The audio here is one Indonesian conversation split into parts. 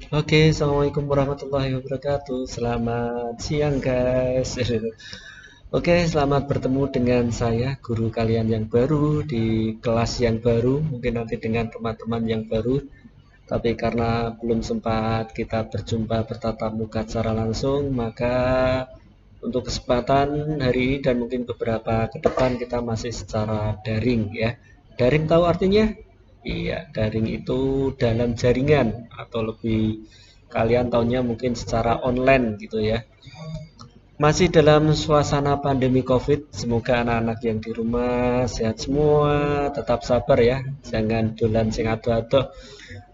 Oke, Assalamualaikum warahmatullahi wabarakatuh. Selamat siang, guys. Oke, selamat bertemu dengan saya, guru kalian yang baru di kelas yang baru. Mungkin nanti dengan teman-teman yang baru, tapi karena belum sempat kita berjumpa bertatap muka secara langsung, maka untuk kesempatan hari ini dan mungkin beberapa ke depan kita masih secara daring ya. Daring tahu artinya? Iya, daring itu dalam jaringan atau lebih kalian tahunya mungkin secara online gitu ya. Masih dalam suasana pandemi COVID, semoga anak-anak yang di rumah sehat semua, tetap sabar ya, jangan dolan sing ado-ado.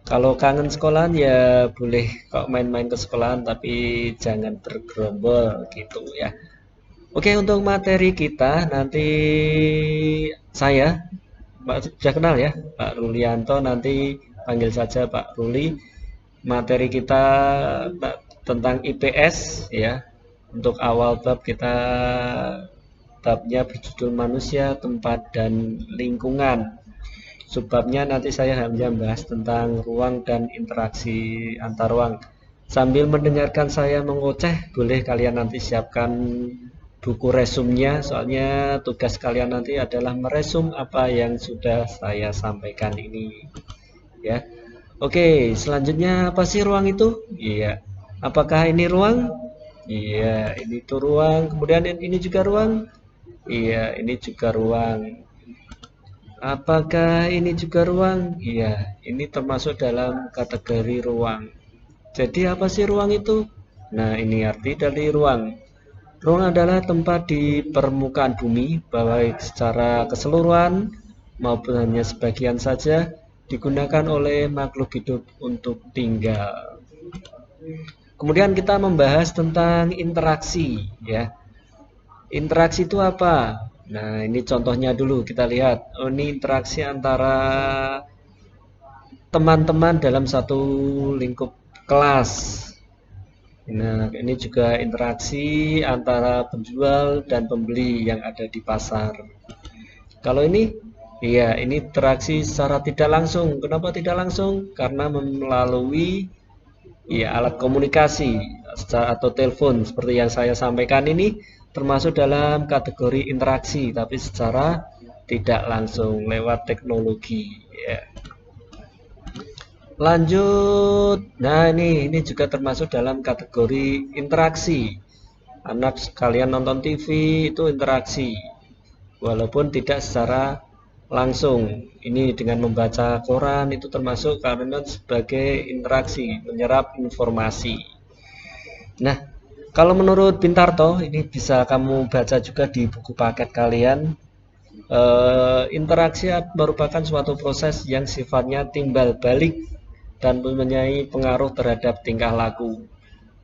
Kalau kangen sekolahan ya boleh kok main-main ke sekolahan, tapi jangan bergerombol gitu ya. Oke, untuk materi kita nanti saya, Pak, sudah kenal ya, Pak Rulianto, nanti panggil saja Pak Ruli. Materi kita tentang IPS ya. Untuk awal bab kita babnya berjudul manusia, tempat dan lingkungan. Subbabnya nanti saya hanya membahas tentang ruang dan interaksi antar ruang. Sambil mendengarkan saya mengoceh, boleh kalian nanti siapkan buku resumnya, soalnya tugas kalian nanti adalah meresum apa yang sudah saya sampaikan ini. Ya, oke, selanjutnya apa sih ruang itu? Iya. Apakah ini ruang? Iya, ini tuh ruang. Kemudian ini juga ruang? Iya, ini juga ruang. Apakah ini juga ruang? Iya, ini termasuk dalam kategori ruang. Jadi apa sih ruang itu? Nah, ini arti dari ruang. Ruang adalah tempat di permukaan bumi, baik secara keseluruhan maupun hanya sebagian saja, digunakan oleh makhluk hidup untuk tinggal. Kemudian kita membahas tentang interaksi, ya. Interaksi itu apa? Nah, ini contohnya dulu kita lihat. Oh, ini interaksi antara teman-teman dalam satu lingkup kelas. Nah, ini juga interaksi antara penjual dan pembeli yang ada di pasar. Kalau ini, iya, ini interaksi secara tidak langsung. Kenapa tidak langsung? Karena melalui ya alat komunikasi atau telepon seperti yang saya sampaikan ini termasuk dalam kategori interaksi, tapi secara tidak langsung lewat teknologi. Ya. Lanjut, nah ini juga termasuk dalam kategori interaksi. Anak sekalian nonton TV itu interaksi, walaupun tidak secara langsung. Ini dengan membaca koran itu termasuk karena sebagai interaksi, menyerap informasi. Nah, kalau menurut Bintarto, ini bisa kamu baca juga di buku paket kalian. Interaksi merupakan suatu proses yang sifatnya timbal balik dan mempunyai pengaruh terhadap tingkah laku,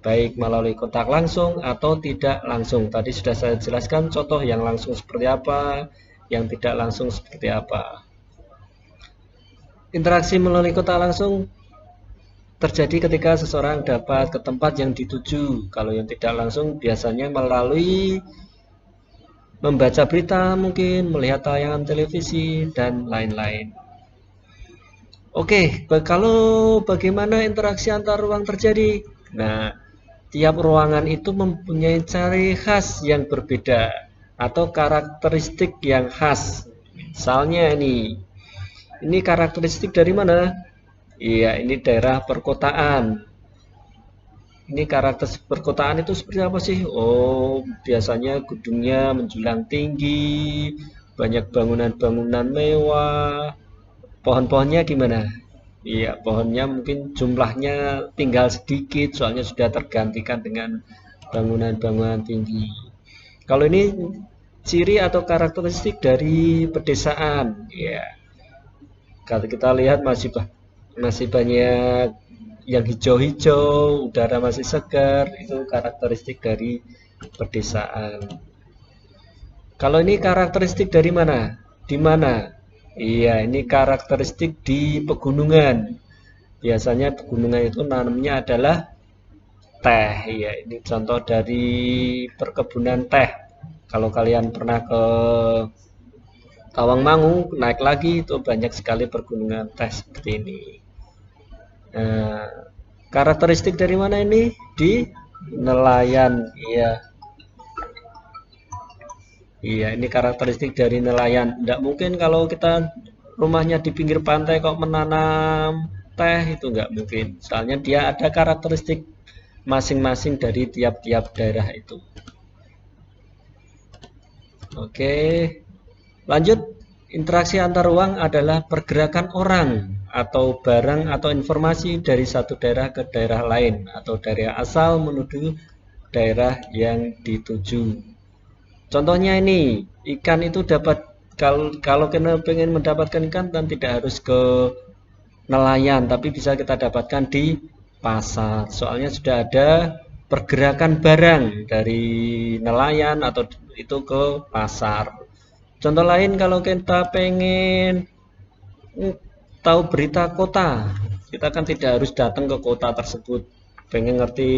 baik melalui kontak langsung atau tidak langsung. Tadi sudah saya jelaskan contoh yang langsung seperti apa, yang tidak langsung seperti apa. Interaksi melalui kontak langsung terjadi ketika seseorang dapat ke tempat yang dituju. Kalau yang tidak langsung biasanya melalui membaca berita, mungkin melihat tayangan televisi dan lain-lain. Oke, kalau bagaimana interaksi antar ruang terjadi? Nah, tiap ruangan itu mempunyai ciri khas yang berbeda atau karakteristik yang khas. Misalnya ini karakteristik dari mana? Iya, ini daerah perkotaan. Ini karakter perkotaan itu seperti apa sih? Oh, biasanya gedungnya menjulang tinggi, banyak bangunan-bangunan mewah. Pohon-pohonnya gimana? Iya, pohonnya mungkin jumlahnya tinggal sedikit, soalnya sudah tergantikan dengan bangunan-bangunan tinggi. Kalau ini ciri atau karakteristik dari pedesaan, ya. Kalau kita lihat masih banyak yang hijau-hijau, udara masih segar, itu karakteristik dari pedesaan. Kalau ini karakteristik dari mana? Di mana? Iya, ini karakteristik di pegunungan. Biasanya pegunungan itu nanamnya adalah teh. Iya, ini contoh dari perkebunan teh. Kalau kalian pernah ke Tawangmangu, naik lagi itu banyak sekali pergunungan teh seperti ini. Nah, Karakteristik dari mana ini? Di nelayan. Iya. Iya, ini karakteristik dari nelayan. Tidak mungkin kalau kita rumahnya di pinggir pantai kok menanam teh, itu nggak mungkin. Soalnya dia ada karakteristik masing-masing dari tiap-tiap daerah itu. Oke, lanjut. Interaksi antar ruang adalah pergerakan orang atau barang atau informasi dari satu daerah ke daerah lain atau daerah asal menuju daerah yang dituju. Contohnya ini, ikan itu dapat kalau kita pengen mendapatkan ikan dan tidak harus ke nelayan, tapi bisa kita dapatkan di pasar. Soalnya sudah ada pergerakan barang dari nelayan atau itu ke pasar. Contoh lain kalau kita pengen tahu berita kota, kita kan tidak harus datang ke kota tersebut. Pengen ngerti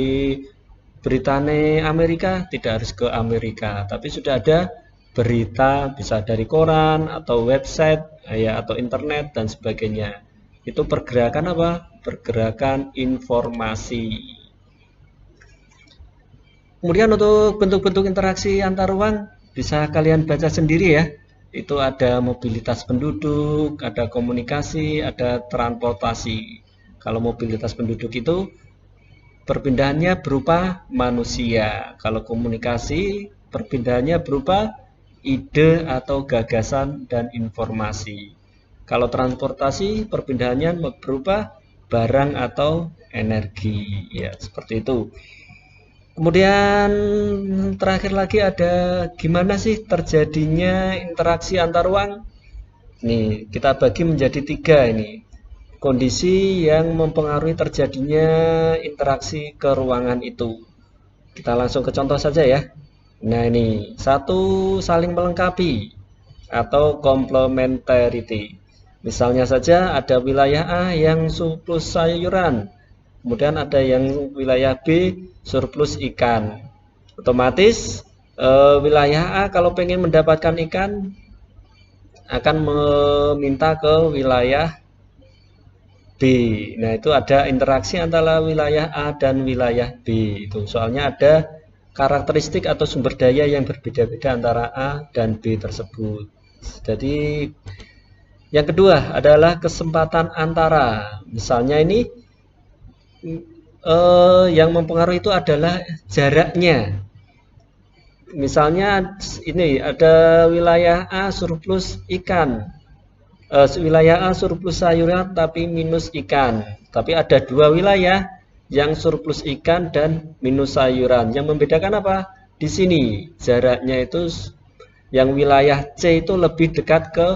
beritane Amerika, tidak harus ke Amerika, tapi sudah ada berita bisa dari koran atau website ya atau internet dan sebagainya. Itu pergerakan apa? Pergerakan informasi. Kemudian untuk bentuk-bentuk interaksi antar ruang bisa kalian baca sendiri ya. Itu ada mobilitas penduduk, ada komunikasi, ada transportasi. Kalau mobilitas penduduk itu perpindahannya berupa manusia. Kalau komunikasi, perpindahannya berupa ide atau gagasan dan informasi. Kalau transportasi, perpindahannya berupa barang atau energi. Ya, seperti itu. Kemudian terakhir lagi ada gimana sih terjadinya interaksi antar ruang? Nih, kita bagi menjadi 3 ini. Kondisi yang mempengaruhi terjadinya interaksi ke ruangan itu. Kita langsung ke contoh saja ya. Nah ini, satu saling melengkapi atau complementarity. Misalnya saja ada wilayah A yang surplus sayuran, kemudian ada yang wilayah B surplus ikan. Otomatis wilayah A kalau pengen mendapatkan ikan akan meminta ke wilayah B. Nah, itu ada interaksi antara wilayah A dan wilayah B. Itu soalnya ada karakteristik atau sumber daya yang berbeda-beda antara A dan B tersebut. Jadi yang kedua adalah kesempatan antara. Misalnya ini yang mempengaruhi itu adalah jaraknya. Misalnya ini ada wilayah A surplus ikan. Wilayah A surplus sayuran tapi minus ikan. Tapi ada 2 wilayah yang surplus ikan dan minus sayuran. Yang membedakan apa? Di sini jaraknya itu yang wilayah C itu lebih dekat ke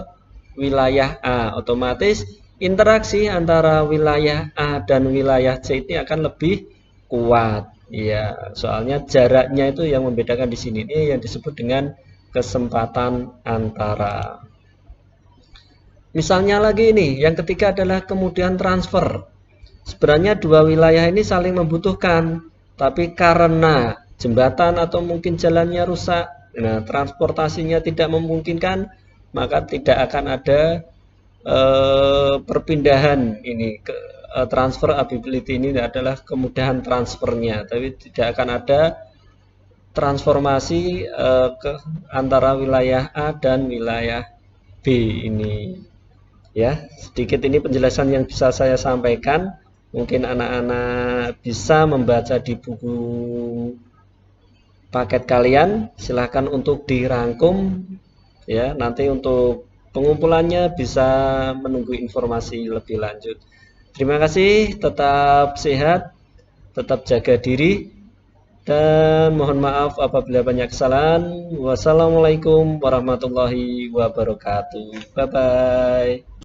wilayah A. Otomatis interaksi antara wilayah A dan wilayah C ini akan lebih kuat. Ya, soalnya jaraknya itu yang membedakan di sini. Ini yang disebut dengan kesempatan antara. Misalnya lagi ini, yang ketiga adalah kemudian transfer. Sebenarnya 2 wilayah ini saling membutuhkan, tapi karena jembatan atau mungkin jalannya rusak, nah transportasinya tidak memungkinkan, maka tidak akan ada perpindahan ini. Transfer ability ini adalah kemudahan transfernya, tapi tidak akan ada transformasi ke antara wilayah A dan wilayah B ini. Ya, sedikit ini penjelasan yang bisa saya sampaikan. Mungkin anak-anak bisa membaca di buku paket kalian. Silahkan untuk dirangkum ya. Nanti untuk pengumpulannya bisa menunggu informasi lebih lanjut. Terima kasih, tetap sehat, tetap jaga diri, dan mohon maaf apabila banyak kesalahan. Wassalamualaikum warahmatullahi wabarakatuh. Bye bye.